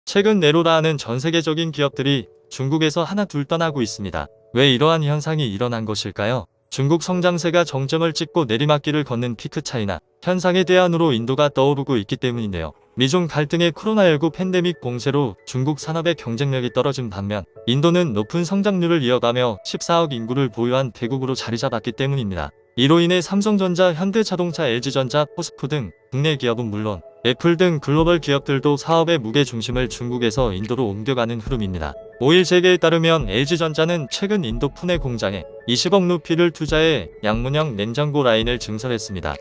최근 네로라는 전 세계적인 기업들이 중국에서 하나 둘 떠나고 있습니다. 왜 이러한 현상이 일어난 것일까요? 중국 성장세가 정점을 찍고 내리막길을 걷는 피크 차이나 현상의 대안으로 인도가 떠오르고 있기 때문인데요. 미중 갈등의 코로나19 팬데믹 봉쇄로 중국 산업의 경쟁력이 떨어진 반면 인도는 높은 성장률을 이어가며 14억 인구를 보유한 대국으로 자리 잡았기 때문입니다. 이로 인해 삼성전자, 현대자동차, LG전자, 포스코 등 국내 기업은 물론 애플 등 글로벌 기업들도 사업의 무게 중심을 중국에서 인도로 옮겨가는 흐름입니다. 5일 재계에 따르면 LG전자는 최근 인도 푸네 공장에 20억 루피를 투자해 양문형 냉장고 라인을 증설했습니다.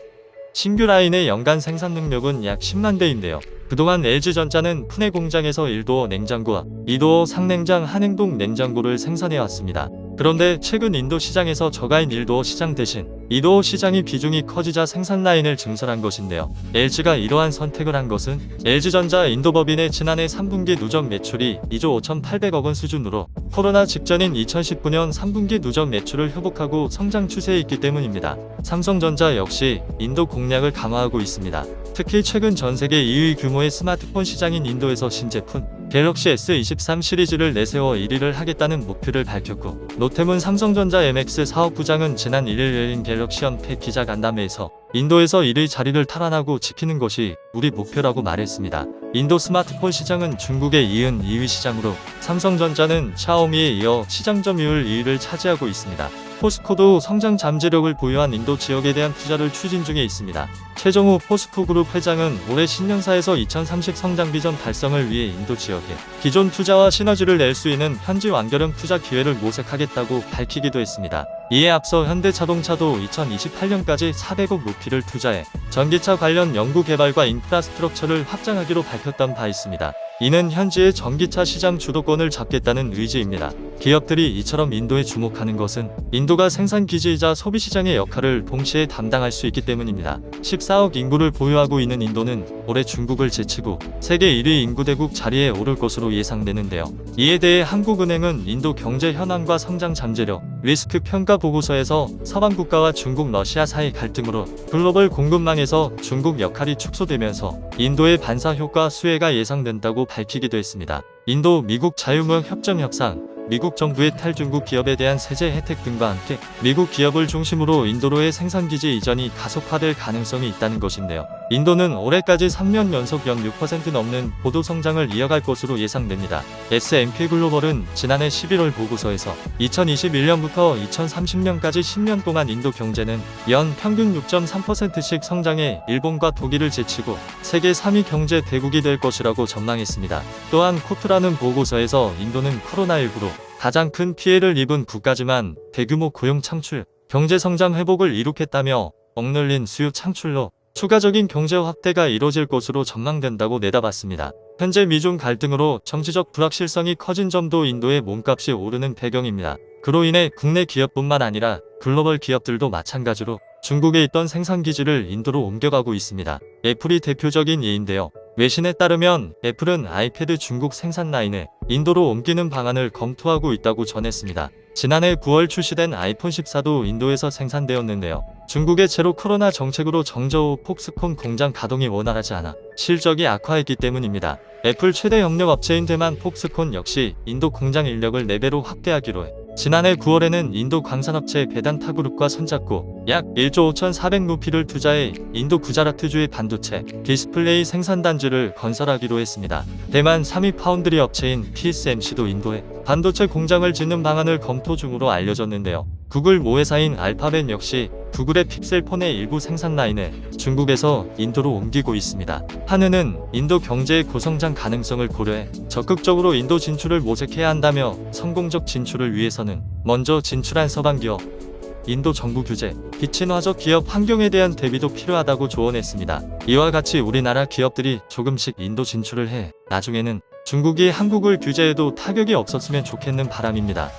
신규 라인의 연간 생산 능력은 약 10만 대인데요. 그동안 LG전자는 푸네 공장에서 1도어 냉장고와 2도어 상냉장 한행동 냉장고를 생산해왔습니다. 그런데 최근 인도 시장에서 저가인 1도어 시장 대신 2도어 시장이 비중이 커지자 생산 라인을 증설한 것인데요. LG가 이러한 선택을 한 것은 LG전자 인도법인의 지난해 3분기 누적 매출이 2조 5,800억 원 수준으로 코로나 직전인 2019년 3분기 누적 매출을 회복하고 성장 추세에 있기 때문입니다. 삼성전자 역시 인도 공략을 강화하고 있습니다. 특히 최근 전세계 2위 규모의 스마트폰 시장인 인도에서 신제품 갤럭시 S23 시리즈를 내세워 1위를 하겠다는 목표를 밝혔고, 롯데문 삼성전자 MX 사업부장은 지난 1일 열린 갤럭시 연패 기자간담회에서 인도에서 1위 자리를 탈환하고 지키는 것이 우리 목표라고 말했습니다. 인도 스마트폰 시장은 중국에 이은 2위 시장으로 삼성전자는 샤오미에 이어 시장 점유율 2위를 차지하고 있습니다. 포스코도 성장 잠재력을 보유한 인도 지역에 대한 투자를 추진 중에 있습니다. 최정우 포스코그룹 회장은 올해 신년사에서 2030 성장 비전 달성을 위해 인도 지역에 기존 투자와 시너지를 낼 수 있는 현지 완결형 투자 기회를 모색하겠다고 밝히기도 했습니다. 이에 앞서 현대자동차도 2028년까지 400억 루피를 투자해 전기차 관련 연구 개발과 인프라스트럭처를 확장하기로 밝혔던 바 있습니다. 이는 현지의 전기차 시장 주도권을 잡겠다는 의지입니다. 기업들이 이처럼 인도에 주목하는 것은 인도가 생산 기지이자 소비 시장의 역할을 동시에 담당할 수 있기 때문입니다. 14억 인구를 보유하고 있는 인도는 올해 중국을 제치고 세계 1위 인구대국 자리에 오를 것으로 예상되는데요. 이에 대해 한국은행은 인도 경제 현황과 성장 잠재력, 리스크 평가 보고서에서 서방 국가와 중국, 러시아 사이 갈등으로 글로벌 공급망에서 중국 역할이 축소되면서 인도의 반사 효과 수혜가 예상된다고 밝히기도 했습니다. 인도 미국 자유무역 협정 협상, 미국 정부의 탈중국 기업에 대한 세제 혜택 등과 함께 미국 기업을 중심으로 인도로의 생산기지 이전이 가속화될 가능성이 있다는 것인데요. 인도는 올해까지 3년 연속 연 6% 넘는 고도 성장을 이어갈 것으로 예상됩니다. S&P 글로벌은 지난해 11월 보고서에서 2021년부터 2030년까지 10년 동안 인도 경제는 연 평균 6.3%씩 성장해 일본과 독일을 제치고 세계 3위 경제 대국이 될 것이라고 전망했습니다. 또한 코트라는 보고서에서 인도는 코로나19로 가장 큰 피해를 입은 국가지만 대규모 고용 창출, 경제 성장 회복을 이룩했다며 억눌린 수요 창출로 추가적인 경제 확대가 이뤄질 것으로 전망된다고 내다봤습니다. 현재 미중 갈등으로 정치적 불확실성이 커진 점도 인도의 몸값이 오르는 배경입니다. 그로 인해 국내 기업뿐만 아니라 글로벌 기업들도 마찬가지로 중국에 있던 생산기지를 인도로 옮겨가고 있습니다. 애플이 대표적인 예인데요. 외신에 따르면 애플은 아이패드 중국 생산 라인을 인도로 옮기는 방안을 검토하고 있다고 전했습니다. 지난해 9월 출시된 아이폰 14도 인도에서 생산되었는데요. 중국의 제로 코로나 정책으로 정저우 폭스콘 공장 가동이 원활하지 않아 실적이 악화했기 때문입니다. 애플 최대 영역 업체인 대만 폭스콘 역시 인도 공장 인력을 4배로 확대하기로 해 지난해 9월에는 인도 광산업체 베단타그룹과 손잡고 약 1조 5,400 루피를 투자해 인도 구자라트주의 반도체 디스플레이 생산단지를 건설하기로 했습니다. 대만 3위 파운드리 업체인 TSMC도 인도에 반도체 공장을 짓는 방안을 검토 중으로 알려졌는데요. 구글 모회사인 알파벳 역시 구글의 픽셀폰의 일부 생산 라인을 중국에서 인도로 옮기고 있습니다. 한은은 인도 경제의 고성장 가능성을 고려해 적극적으로 인도 진출을 모색해야 한다며 성공적 진출을 위해서는 먼저 진출한 서방 기업, 인도 정부 규제, 비친화적 기업 환경에 대한 대비도 필요하다고 조언했습니다. 이와 같이 우리나라 기업들이 조금씩 인도 진출을 해 나중에는 중국이 한국을 규제해도 타격이 없었으면 좋겠는 바람입니다.